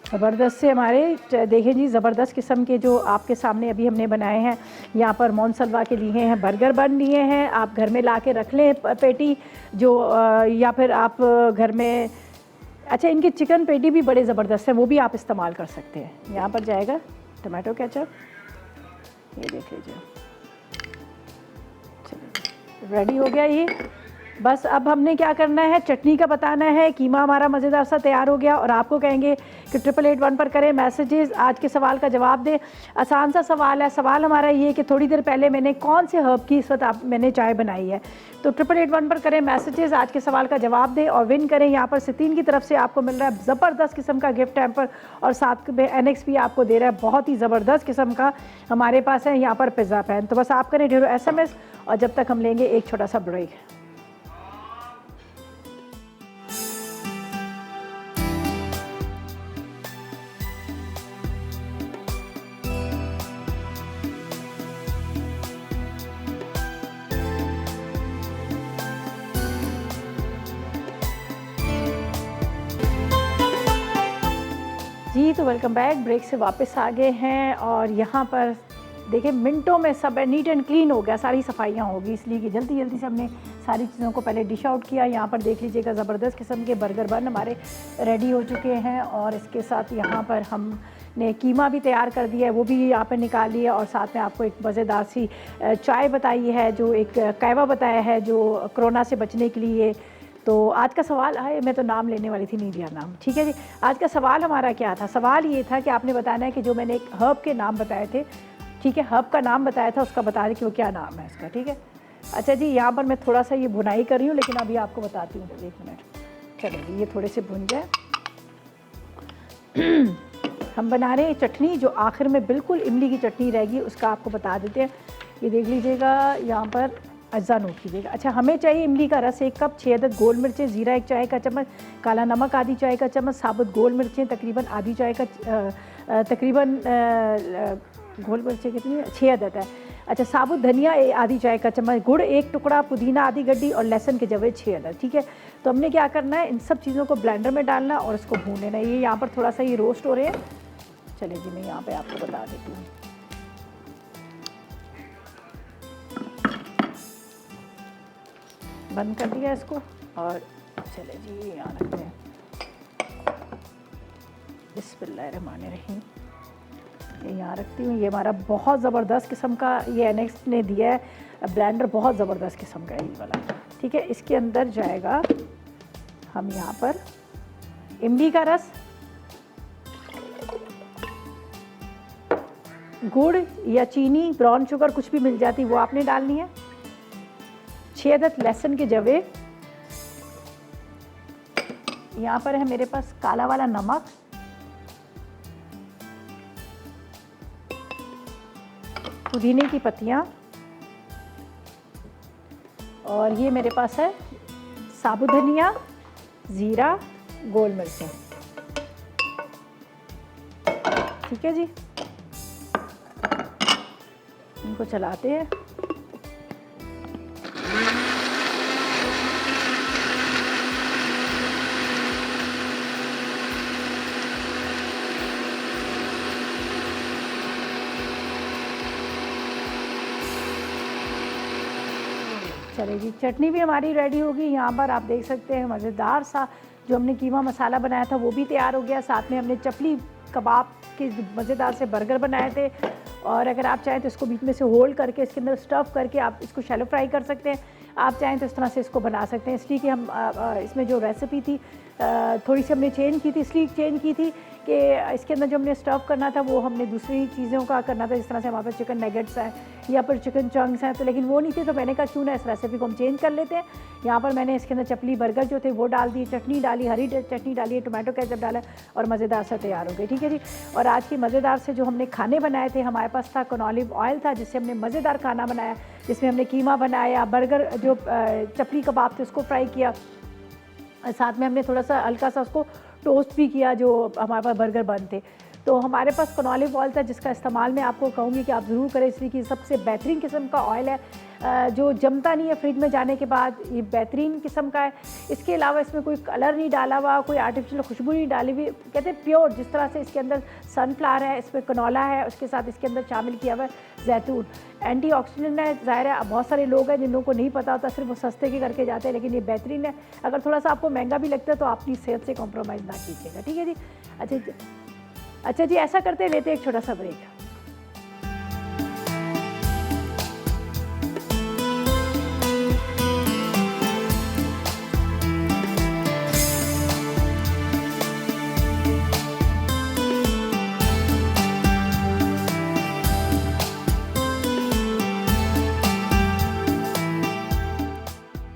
ज़बरदस्त से हमारे देखें जी, ज़बरदस्त किस्म के जो आपके सामने अभी हमने बनाए हैं। यहाँ पर मोनसलवा के लिए हैं, बर्गर बन लिए हैं। आप घर में ला के रख लें पेटी जो या फिर आप घर में, अच्छा इनकी चिकन पेटी भी बड़े ज़बरदस्त हैं, वो भी आप इस्तेमाल कर सकते हैं। यहाँ पर जाएगा टमाटो केचप, ये देख लीजिए। चलिए रेडी हो गया ये। बस अब हमने क्या करना है, चटनी का बताना है। कीमा हमारा मज़ेदार सा तैयार हो गया और आपको कहेंगे कि 8881 पर करें मैसेजेस, आज के सवाल का जवाब दें। आसान सा सवाल है। सवाल हमारा ये कि थोड़ी देर पहले मैंने कौन से हर्ब की इस वक्त मैंने चाय बनाई है। तो 8881 पर करें मैसेजेस, आज के सवाल का जवाब दें और विन करें। यहाँ पर सितीन की तरफ से आपको मिल रहा है ज़बरदस्त किस्म का गिफ्ट हैम्पर और साथ में NX भी आपको दे रहा है, बहुत ही ज़बरदस्त किस्म का हमारे पास है यहाँ पर पिज़्ज़ा पैन। तो बस आप करें ढेरों SMS और जब तक हम लेंगे एक छोटा सा ब्रेक। जी तो वेलकम बैक। ब्रेक से वापस आ गए हैं और यहाँ पर देखिए मिनटों में सब नीट एंड क्लीन हो गया, सारी सफाइयाँ होगी, इसलिए कि जल्दी जल्दी से हमने सारी चीज़ों को पहले डिश आउट किया। यहाँ पर देख लीजिएगा ज़बरदस्त किस्म के बर्गर बन हमारे रेडी हो चुके हैं और इसके साथ यहाँ पर हमने कीमा भी तैयार कर दिया है, वो भी यहाँ पर निकाल लिया और साथ में आपको एक मज़ेदार सी चाय बताई है, जो एक कहवा बताया है जो कोरोना से बचने के लिए। तो आज का सवाल है, मैं तो नाम लेने वाली थी, नहीं दिया नाम, ठीक है जी। आज का सवाल हमारा क्या था? सवाल ये था कि आपने बताना है कि जो मैंने एक हर्ब के नाम बताए थे, ठीक है, हर्ब का नाम बताया था, उसका बता दें कि वो क्या नाम है इसका, ठीक है। अच्छा जी, यहाँ पर मैं थोड़ा सा ये भुनाई कर रही हूँ, लेकिन अभी आपको बताती हूँ, 1 मिनट। चलो जी, ये थोड़े से भुन जाए। हम बना रहे हैं चटनी, जो आखिर में बिल्कुल इमली की चटनी रहेगी, उसका आपको बता देते हैं। ये देख लीजिएगा, यहाँ पर अज्जा नोट कीजिएगा। अच्छा, हमें चाहिए इमली का रस 1 कप, 6 अदद गोल मिर्चें, ज़ीरा 1 चाय का चम्मच, काला नमक आधी चाय का चम्मच, साबुत गोल मिर्चें तकरीबन आधी चाय का गोल मिर्चें कितनी, 6 अदद है। अच्छा, साबुत धनिया आधी चाय का चम्मच, गुड़ 1 टुकड़ा, पुदीना आधी गड्डी और लहसुन के जवे 6 अदद, ठीक है। तो हमने क्या करना है, इन सब चीज़ों को ब्लेंडर में डालना और इसको भून लेना। ये यहाँ पर थोड़ा सा ये रोस्ट हो रहे हैं। चलिए जी, मैं यहाँ पर आपको बता देती हूँ। बंद कर दिया इसको और चले जी यहाँ रखते हैं। बिस्मिल्लाहिर्रहमानिर्रहीम, ये यहाँ रखती हूँ। ये हमारा बहुत ज़बरदस्त किस्म का ये NX ने दिया है ब्लेंडर, बहुत ज़बरदस्त किस्म का है ये वाला, ठीक है। इसके अंदर जाएगा हम यहाँ पर इमली का रस, गुड़ या चीनी, ब्राउन शुगर कुछ भी मिल जाती, वो आपने डालनी है, 6 अदद लहसुन के जवे, यहाँ पर है मेरे पास काला वाला नमक, पुदीने की पत्तियाँ और ये मेरे पास है साबुत धनिया, ज़ीरा, गोल मिर्चें, ठीक है जी। इनको चलाते हैं। चलिए जी, चटनी भी हमारी रेडी होगी। यहाँ पर आप देख सकते हैं मज़ेदार सा जो हमने कीमा मसाला बनाया था वो भी तैयार हो गया। साथ में हमने चपली कबाब के मज़ेदार से बर्गर बनाए थे और अगर आप चाहें तो इसको बीच में से होल्ड करके इसके अंदर स्टफ़ करके आप इसको शैलो फ्राई कर सकते हैं। आप चाहें तो इस तरह से इसको बना सकते हैं। इसलिए कि हम इसमें जो रेसिपी थी थोड़ी सी हमने चेंज की थी, इसलिए चेंज की थी कि इसके अंदर जो हमने स्टफ़ करना था वो हमने दूसरी चीज़ों का करना था, जिस तरह से हमारे पास चिकन नगेट्स हैं या फिर चिकन चंक्स हैं, तो लेकिन वो नहीं थे। तो मैंने कहा क्यों ना इस रेसिपी को हम चेंज कर लेते हैं। यहाँ पर मैंने इसके अंदर चपली बर्गर जो थे वो डाल दिए, चटनी डाली, हरी चटनी डाली, टोमेटो केचप डाला और मज़ेदार सा तैयार हो गए। ठीक है जी। और आज की मज़ेदार से जो हमने खाने बनाए थे, हमारे पास था कनॉलिव ऑयल था जिससे हमने मज़ेदार खाना बनाया, जिसमें हमने कीमा बनाया, बर्गर जो चपली कबाब थे उसको फ्राई किया, साथ में हमने थोड़ा सा हल्का सा उसको टोस्ट भी किया जो हमारे पास बर्गर बन थे। तो हमारे पास कनॉलिव ऑयल था जिसका इस्तेमाल मैं आपको कहूँगी कि आप ज़रूर करें, इसलिए कि सबसे बेहतरीन किस्म का ऑयल है जो जमता नहीं है फ्रिज में जाने के बाद, ये बेहतरीन किस्म का है। इसके अलावा इसमें कोई कलर नहीं डाला हुआ, कोई आर्टिफिशियल खुशबू नहीं डाली हुई, कहते हैं प्योर। जिस तरह से इसके अंदर सनफ्लावर है, इसमें कनोला है, उसके साथ इसके अंदर शामिल किया हुआ है जैतून, एंटीऑक्सीडेंट है। ज़ाहिर है बहुत सारे लोग हैं जिन को नहीं पता होता, सिर्फ वो सस्ते के करके जाते हैं, लेकिन ये बेहतरीन है। अगर थोड़ा सा आपको महंगा भी लगता है तो अपनी सेहत से कॉम्प्रोमाइज़ ना कीजिएगा। ठीक है जी। अच्छा जी, ऐसा करते लेते एक छोटा सा ब्रेक।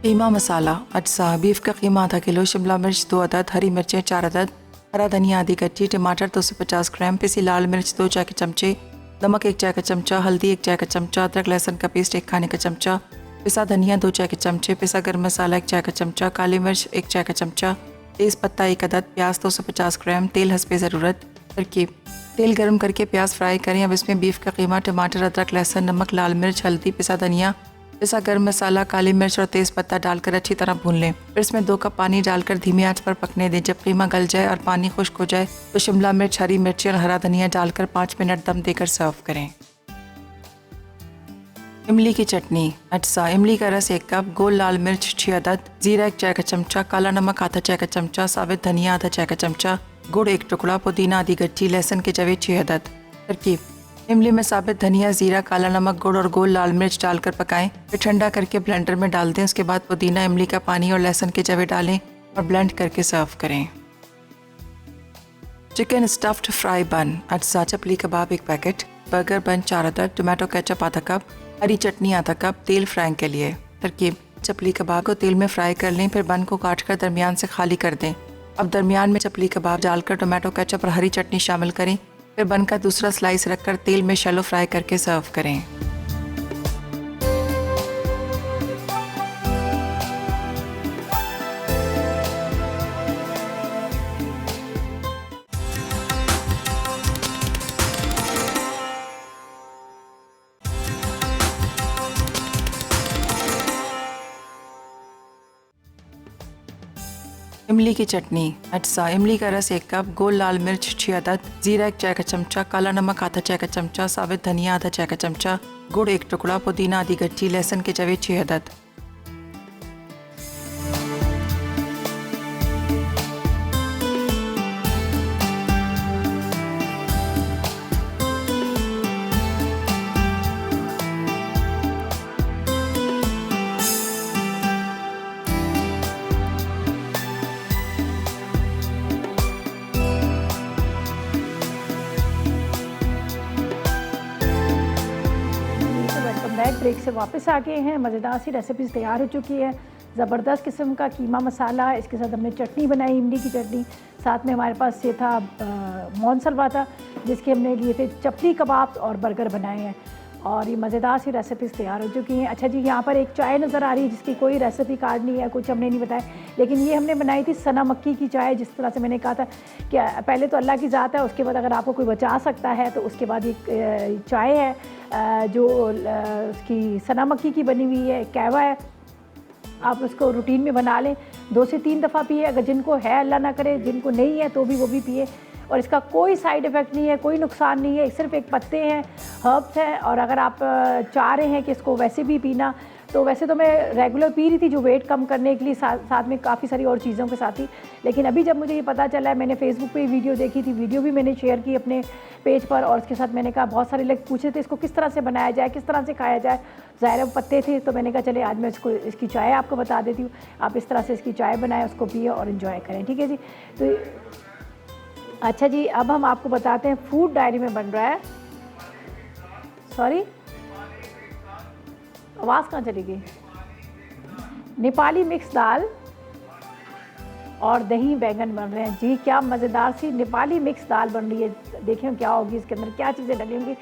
कीमा मसाला अज्जा। बीफ का कीमा आधा किलो, शिमला मिर्च 2 अदद, हरी मिर्चें 4 अदद, हरा धनिया आधी कच्ची, टमाटर 250 ग्राम, पिसी लाल मिर्च 2 चाय के चमचे, नमक 1 चाय का चमचा, हल्दी 1 चाय का चमचा, अदरक लहसुन का पेस्ट 1 खाने का चमचा, पिसा धनिया 2 चाय के चमचे, पिसा गर्म मसाला 1 चाय का चमचा, काली मिर्च 1 चाय का चमचा, तेज़ पत्ता 1 अदद, प्याज 250 ग्राम, तेल हस्बे ज़रूरत। तरकीब: तेल गर्म करके प्याज फ्राई करें। अब इसमें बीफ का कीमा, टमाटर, अदरक लहसुन, नमक, लाल मिर्च, हल्दी, पिसा धनिया, पिसा गर्म मसाला, काली मिर्च और तेज़ पत्ता डालकर अच्छी तरह भून लें। फिर इसमें 2 कप पानी डालकर धीमी आंच पर पकने दें। जब कीमा गल जाए और पानी खुश्क हो जाए तो शिमला मिर्च, हरी मिर्ची और हरा धनिया डालकर 5 मिनट दम देकर सर्व करें। इमली की चटनी अज्जा। इमली का रस 1 कप, गोल लाल मिर्च 6 अदद, जीरा 1 चाय का चमचा, काला नमक आधा चाय का चमचा, साबित धनिया आधा चाय का चमचा, गुड़ 1 टुकड़ा, पुदीना आधी गड्डी, लहसुन के जवे 6 अदद। तरकीब: इमली में साबित धनिया, जीरा, काला नमक, गुड़ और गोल लाल मिर्च डालकर पकाएं। फिर ठंडा करके ब्लेंडर में डाल दें। उसके बाद पुदीना, इमली का पानी और लहसुन के जवे डालें और ब्लेंड करके सर्व करें। चिकन स्टफ्ड फ्राई बन अज्जा। चपली कबाब 1 पैकेट, बर्गर बन 4 अदद, टोमेटो केचप आधा कप, हरी चटनी आधा कप, तेल फ्राई के लिए। तरकीब: चपली कबाब को तेल में फ्राई कर लें, फिर बन को काट कर दरमियान से खाली कर दें। अब दरमियान में चपली कबाब डालकर टोमेटो केचप और हरी चटनी शामिल करें। फिर बन का दूसरा स्लाइस रखकर तेल में शैलो फ्राई करके सर्व करें। इमली की चटनी अज्जा। इमली का रस 1 कप, गोल लाल मिर्च 6 अदद, जीरा 1 चाय का चमचा, काला नमक आधा चाय का चमचा, साबित धनिया आधा चाय का चमचा, गुड़ 1 टुकड़ा, पुदीना आधी गड्डी, लहसुन के जवे 6 अदद। ब्रेक से वापस आ गए हैं। मज़ेदार सी रेसिपीज़ तैयार हो चुकी है। ज़बरदस्त किस्म का कीमा मसाला, इसके साथ हमने चटनी बनाई, इमली की चटनी, साथ में हमारे पास ये था मोनसलवा था जिसके हमने लिए थे चपली कबाब और बर्गर बनाए हैं और ये मज़ेदार सी रेसिपीज़ तैयार हो चुकी हैं। अच्छा जी, यहाँ पर एक चाय नज़र आ रही है जिसकी कोई रेसिपी कार्ड नहीं है, कुछ हमने नहीं बताया, लेकिन ये हमने बनाई थी सना मक्की की चाय। जिस तरह से मैंने कहा था कि पहले तो अल्लाह की ज़ात है, उसके बाद अगर आपको कोई बचा सकता है तो उसके बाद ये चाय है जो उसकी सना मक्की की बनी हुई है, कहवा है। आप उसको रूटीन में बना लें, 2 से 3 दफ़ा पिए। अगर जिनको है अल्लाह ना करे, जिनको नहीं है तो भी वो भी पिए। और इसका कोई साइड इफ़ेक्ट नहीं है, कोई नुकसान नहीं है, सिर्फ एक पत्ते हैं, हर्ब्स हैं। और अगर आप चाह रहे हैं कि इसको वैसे भी पीना तो वैसे तो मैं रेगुलर पी रही थी जो वेट कम करने के लिए, साथ में काफ़ी सारी और चीज़ों के साथ ही। लेकिन अभी जब मुझे ये पता चला है, मैंने फेसबुक पे वीडियो देखी थी, वीडियो भी मैंने शेयर की अपने पेज पर, और उसके साथ मैंने कहा बहुत सारे लोग पूछे थे इसको किस तरह से बनाया जाए, किस तरह से खाया जाए। ज़ाहिर पत्ते थे, तो मैंने कहा चले आज मैं इसकी चाय आपको बता देती हूँ। आप इस तरह से इसकी चाय बनाएं, उसको पिए और इन्जॉय करें, ठीक है जी। तो अच्छा जी, अब हम आपको बताते हैं फूड डायरी में बन रहा है, सॉरी आवाज़ कहाँ चली गई, नेपाली मिक्स दाल और दही बैंगन बन रहे हैं जी। क्या मज़ेदार सी नेपाली मिक्स दाल बन रही है। देखें क्या होगी इसके अंदर, क्या चीज़ें डली होंगी,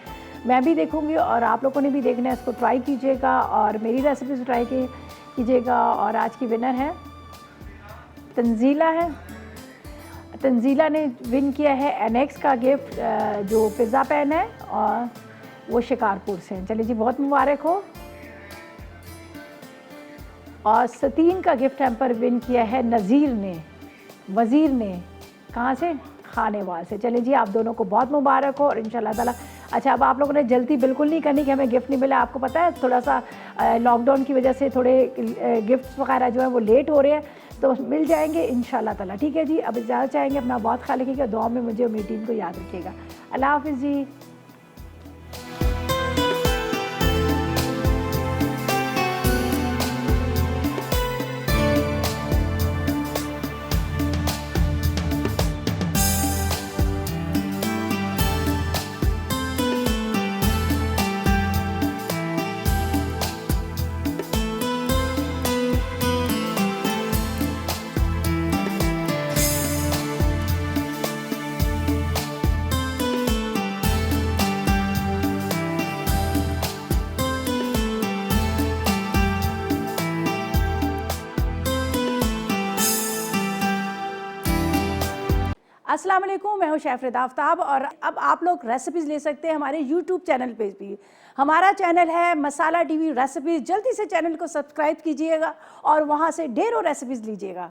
मैं भी देखूंगी और आप लोगों ने भी देखना है। इसको ट्राई कीजिएगा और मेरी रेसिपी ट्राई कीजिएगा। और आज की विनर है तंजीला है। तंजीला ने विन किया है एनेक्स का गिफ्ट, जो पिज़्ज़ा पैन है, और वो शिकारपुर से हैं। चलिए जी, बहुत मुबारक हो। और सतीन का गिफ्ट हैम्पर विन किया है वज़ीर ने, कहाँ से, खानेवाल से। चलिए जी, आप दोनों को बहुत मुबारक हो और इंशाल्लाह ताला। अच्छा, अब आप लोगों ने जल्दी बिल्कुल नहीं करनी कि हमें गिफ्ट नहीं मिला। आपको पता है थोड़ा सा लॉकडाउन की वजह से थोड़े गिफ्ट्स वगैरह जो है वो लेट हो रहे हैं, तो मिल जाएंगे इंशाल्लाह ताला, ठीक है जी। अब इजाज़त चाहेंगे, अपना बहुत ख्याल रखिएगा, दुआ में मुझे और मेरी टीम को याद रखिएगा। अल्लाह हाफ़िज़ जी। अस्सलाम वालेकुम, मैं हूँ शेफ़ आफ्ताब और अब आप लोग रेसिपीज़ ले सकते हैं हमारे यूट्यूब चैनल पे भी। हमारा चैनल है मसाला टीवी रेसिपीज़। जल्दी से चैनल को सब्सक्राइब कीजिएगा और वहाँ से ढेरों रेसिपीज़ लीजिएगा।